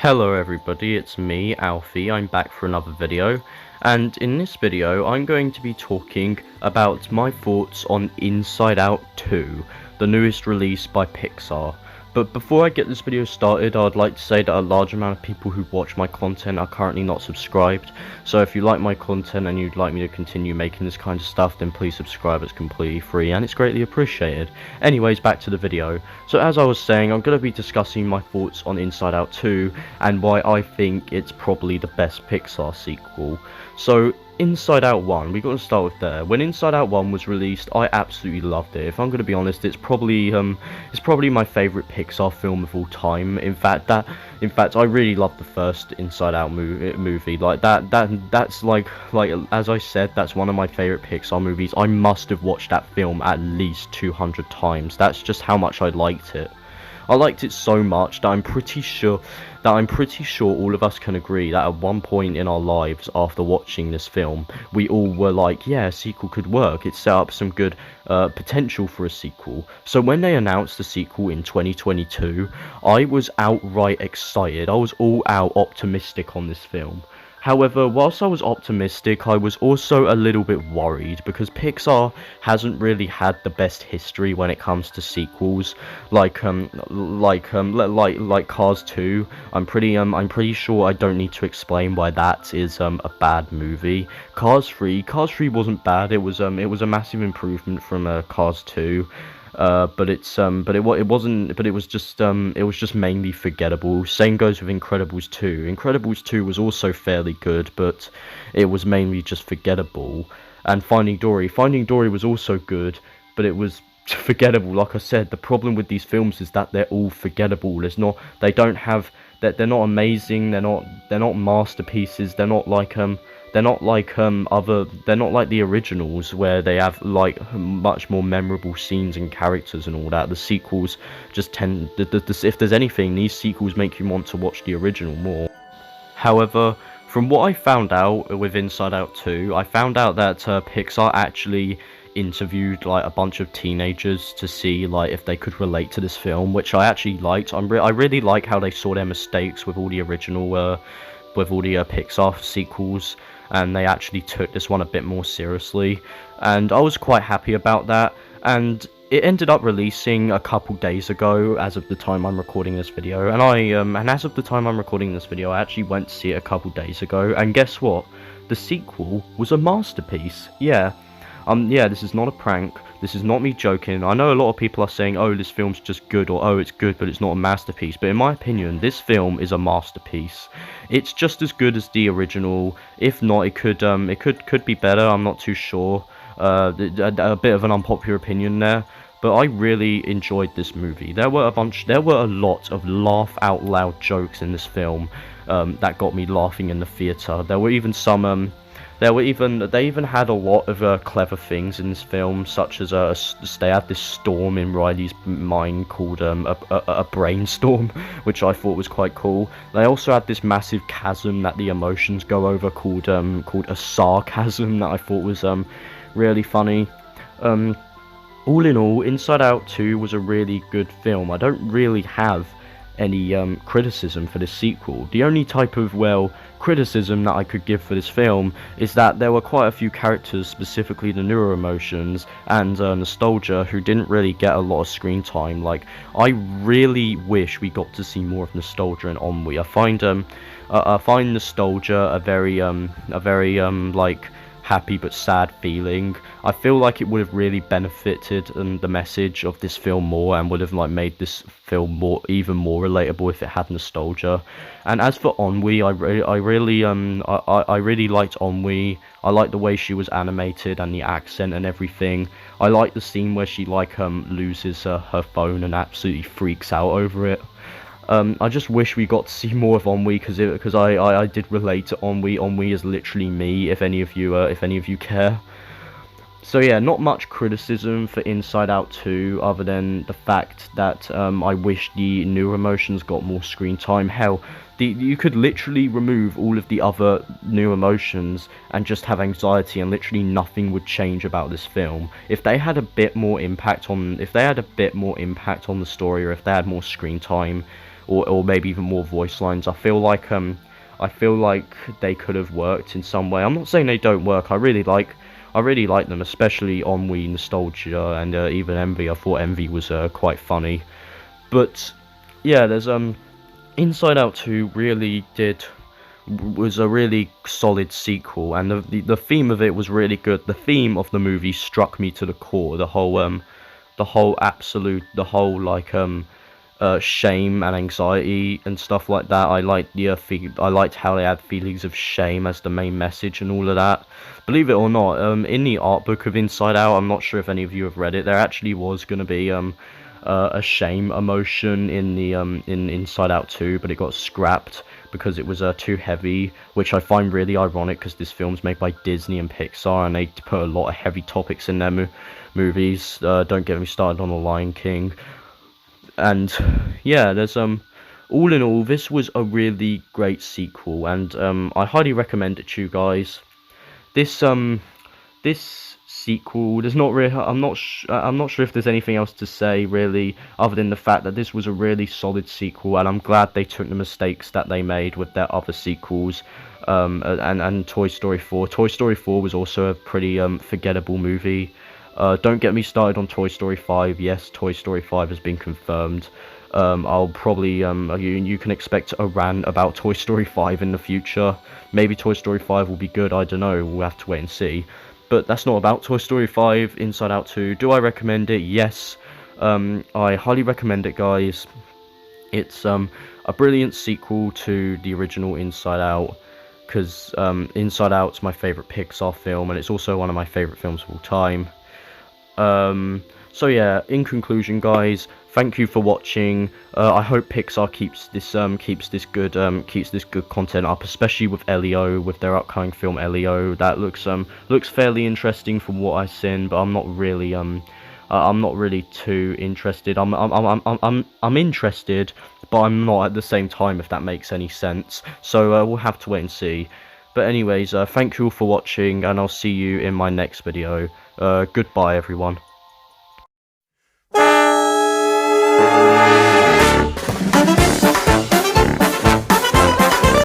Hello everybody, it's me, Alfie. I'm back for another video, and in this video I'm going to be talking about my thoughts on Inside Out 2, the newest release by Pixar. But before I get this video started, I'd like to say that a large amount of people who watch my content are currently not subscribed, so if you like my content and you'd like me to continue making this kind of stuff, then please subscribe. It's completely free and it's greatly appreciated. Anyways, back to the video. So as I was saying, I'm going to be discussing my thoughts on Inside Out 2 and why I think it's probably the best Pixar sequel. So Inside Out 1, we got to start with there. When Inside Out 1 was released, I absolutely loved it. If I'm going to be honest, it's probably my favourite Pixar film of all time. In fact, I really loved the first Inside Out movie. Like that's like as I said, that's one of my favourite Pixar movies. I must have watched that film at least 200 times. That's just how much I liked it. I liked it so much that I'm pretty sure all of us can agree that at one point in our lives after watching this film, we all were like, yeah, a sequel could work. It set up some good potential for a sequel. So when they announced the sequel in 2022, I was outright excited. I was all out optimistic on this film. However, whilst I was optimistic, I was also a little bit worried because Pixar hasn't really had the best history when it comes to sequels, like Cars 2. I'm pretty sure I don't need to explain why that is a bad movie. Cars 3 wasn't bad. It was a massive improvement from Cars 2. But it was just mainly forgettable. Same goes with Incredibles 2. Incredibles 2 was also fairly good, but it was mainly just forgettable. And Finding Dory was also good, but it was forgettable. Like I said, the problem with these films is that they're all forgettable. They're not amazing. They're not masterpieces. They're not like the originals where they have like much more memorable scenes and characters and all that. The sequels just tend, if there's anything, these sequels make you want to watch the original more. However, from what I found out with Inside Out 2, I found out that Pixar actually interviewed like a bunch of teenagers to see like if they could relate to this film, which I actually liked. I really like how they saw their mistakes with all the original Pixar sequels, and they actually took this one a bit more seriously, and I was quite happy about that. And it ended up releasing a couple days ago as of the time I'm recording this video, and as of the time I'm recording this video, I actually went to see it a couple days ago, and guess what? The sequel was a masterpiece. Yeah, this is not a prank. This is not me joking. I know a lot of people are saying, oh, this film's just good, or oh, it's good, but it's not a masterpiece. But in my opinion, this film is a masterpiece. It's just as good as the original. If not, it could be better. I'm not too sure. A bit of an unpopular opinion there. But I really enjoyed this movie. There were a lot of laugh out loud jokes in this film that got me laughing in the theater. There were even some. They even had a lot of clever things in this film, such as they had this storm in Riley's mind called a brainstorm, which I thought was quite cool. They also had this massive chasm that the emotions go over called a sarcasm that I thought was really funny. All in all, Inside Out 2 was a really good film. I don't really have any criticism for this sequel. The only type of criticism that I could give for this film is that there were quite a few characters, specifically the newer emotions and nostalgia, who didn't really get a lot of screen time. Like, I really wish we got to see more of nostalgia and ennui. I find nostalgia a very like happy but sad feeling. I feel like it would have really benefited the message of this film more, and would have like made this film even more relatable if it had nostalgia. And as for ennui, I really liked ennui. I liked the way she was animated and the accent and everything. I liked the scene where she loses her phone and absolutely freaks out over it. I just wish we got to see more of Ennui, because I did relate to Ennui. Ennui is literally me, if any of you care. So yeah, not much criticism for Inside Out 2, other than the fact that I wish the newer emotions got more screen time. Hell, you could literally remove all of the other new emotions and just have anxiety, and literally nothing would change about this film. If they had a bit more impact on the story, or if they had more screen time, or maybe even more voice lines. I feel like they could have worked in some way. I'm not saying they don't work. I really like them, especially Ennui, Nostalgia, and even Envy. I thought Envy was quite funny. But yeah, there's Inside Out 2 was a really solid sequel, and the theme of it was really good. The theme of the movie struck me to the core. The whole like shame and anxiety and stuff like that. I liked how they had feelings of shame as the main message and all of that. Believe it or not, in the art book of Inside Out, I'm not sure if any of you have read it, there actually was going to be a shame emotion in the in Inside Out 2, but it got scrapped because it was too heavy, which I find really ironic because this film's made by Disney and Pixar, and they put a lot of heavy topics in their movies. Don't get me started on The Lion King. And yeah, there's all in all, this was a really great sequel, and I highly recommend it to you guys. This sequel, there's not really, I'm not sure if there's anything else to say really, other than the fact that this was a really solid sequel, and I'm glad they took the mistakes that they made with their other sequels. And Toy Story 4. Toy Story 4 was also a pretty forgettable movie. Don't get me started on Toy Story 5. Yes, Toy Story 5 has been confirmed. I'll probably, you can expect a rant about Toy Story 5 in the future. Maybe Toy Story 5 will be good, I don't know, we'll have to wait and see. But that's not about Toy Story 5, Inside Out 2. Do I recommend it? Yes. I highly recommend it, guys. It's a brilliant sequel to the original Inside Out, because Inside Out's my favourite Pixar film, and it's also one of my favourite films of all time. So yeah, in conclusion, guys, thank you for watching. I hope Pixar keeps this good content up, especially with Elio, with their upcoming film Elio. That looks fairly interesting from what I've seen, but I'm not really too interested. I'm interested, but I'm not at the same time, if that makes any sense. So we'll have to wait and see. But anyways, thank you all for watching, and I'll see you in my next video. Goodbye, everyone.